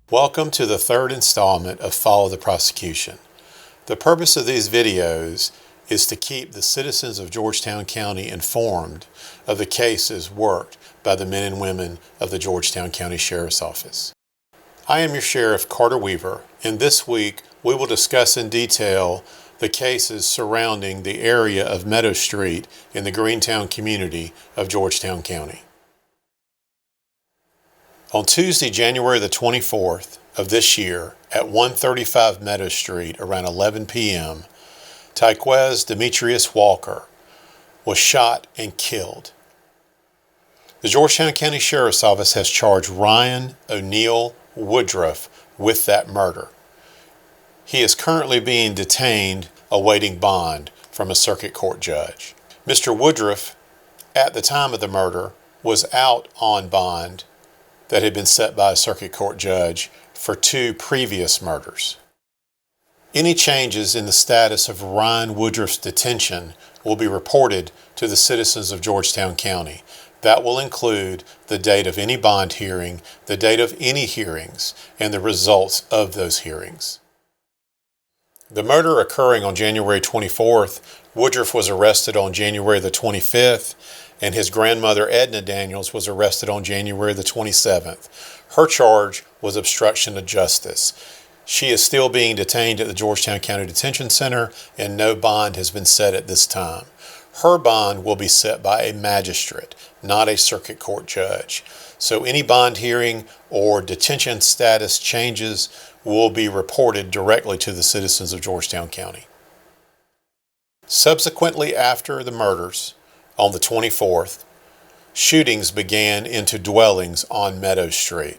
Welcome to the third installment of Follow the Prosecution. The purpose of these videos is to keep the citizens of Georgetown County informed of the cases worked by the men and women of the Georgetown County Sheriff's Office. I am your Sheriff, Carter Weaver, and this week we will discuss in detail the cases surrounding the area of Meadow Street in the Greentown community of Georgetown County. On Tuesday, January the 24th of this year, at 135 Meadow Street around 11 p.m., Tyquez Demetrius Walker was shot and killed. The Georgetown County Sheriff's Office has charged Ryan O'Neill Woodruff with that murder. He is currently being detained awaiting bond from a circuit court judge. Mr. Woodruff, at the time of the murder, was out on bond that had been set by a circuit court judge for 2 previous murders. Any changes in the status of Ryan Woodruff's detention will be reported to the citizens of Georgetown County. That will include the date of any bond hearing, the date of any hearings, and the results of those hearings. The murder occurring on January 24th, Woodruff was arrested on January the 25th, and his grandmother Edna Daniels was arrested on January the 27th. Her charge was obstruction of justice. She is still being detained at the Georgetown County Detention Center, and no bond has been set at this time. Her bond will be set by a magistrate, not a circuit court judge. So any bond hearing or detention status changes will be reported directly to the citizens of Georgetown County. Subsequently after the murders, on the 24th, shootings began into dwellings on Meadow Street,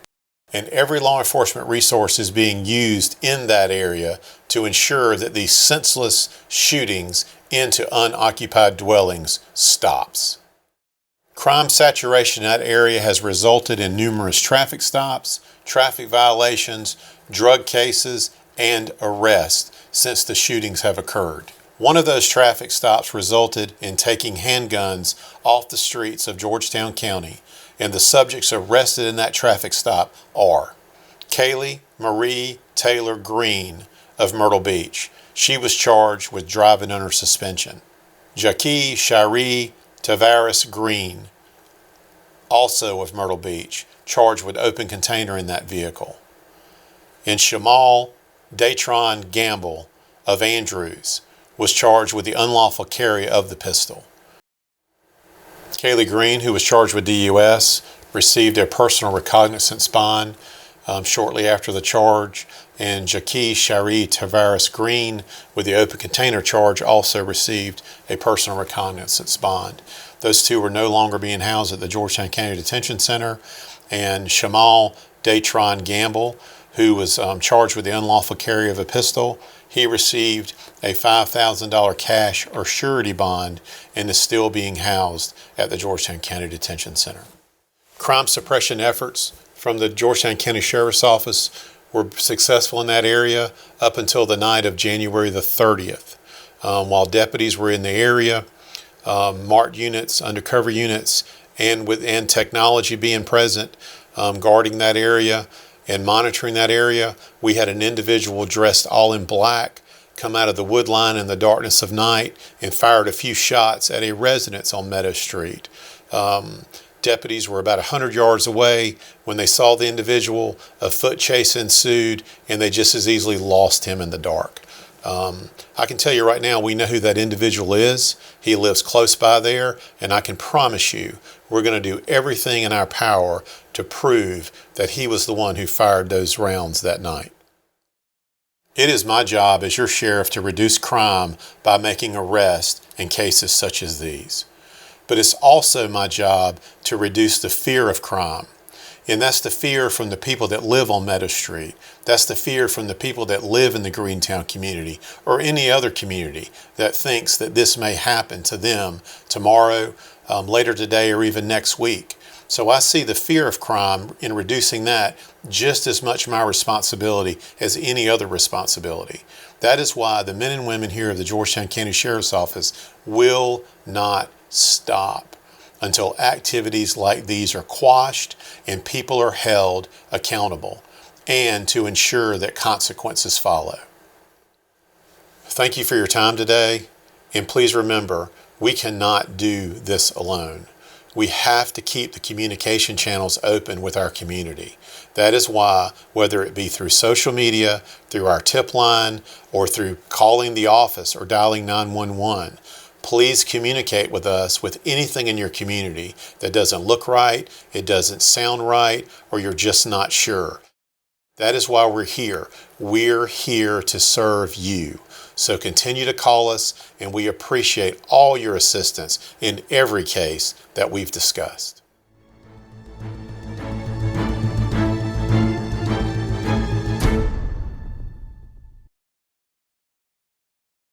and every law enforcement resource is being used in that area to ensure that these senseless shootings into unoccupied dwellings stops. Crime saturation in that area has resulted in numerous traffic stops, traffic violations, drug cases, and arrests since the shootings have occurred. One of those traffic stops resulted in taking handguns off the streets of Georgetown County, and the subjects arrested in that traffic stop are Kaylee Marie Taylor Green of Myrtle Beach. She was charged with driving under suspension. Jackie Shari Tavares Green, also of Myrtle Beach, charged with open container in that vehicle. And Shamal Datron Gamble of Andrews was charged with the unlawful carry of the pistol. Kaylee Green, who was charged with DUS, received a personal recognizance bond shortly after the charge, and Jackie Shari Tavares Green, with the open container charge, also received a personal recognizance bond. Those two were no longer being housed at the Georgetown County Detention Center, and Shamal Datron Gamble, who was charged with the unlawful carry of a pistol, he received a $5,000 cash or surety bond and is still being housed at the Georgetown County Detention Center. Crime suppression efforts from the Georgetown County Sheriff's Office were successful in that area up until the night of January the 30th. While deputies were in the area, marked units, undercover units, and technology being present, guarding that area and monitoring that area, we had an individual dressed all in black come out of the wood line in the darkness of night and fired a few shots at a residence on Meadow Street. Deputies were about 100 yards away when they saw the individual. A foot chase ensued, and they just as easily lost him in the dark. I can tell you right now, we know who that individual is. He lives close by there, and I can promise you we're going to do everything in our power to prove that he was the one who fired those rounds that night. It is my job as your sheriff to reduce crime by making arrests in cases such as these. But it's also my job to reduce the fear of crime. And that's the fear from the people that live on Meadow Street. That's the fear from the people that live in the Greentown community or any other community that thinks that this may happen to them tomorrow, later today, or even next week. So I see the fear of crime in reducing that just as much my responsibility as any other responsibility. That is why the men and women here of the Georgetown County Sheriff's Office will not stop until activities like these are quashed and people are held accountable. and to ensure that consequences follow. Thank you for your time today, and please remember, we cannot do this alone. We have to keep the communication channels open with our community. That is why, whether it be through social media, through our tip line, or through calling the office or dialing 911, please communicate with us with anything in your community that doesn't look right, it doesn't sound right, or you're just not sure. That is why we're here. We're here to serve you. So continue to call us, and we appreciate all your assistance in every case that we've discussed.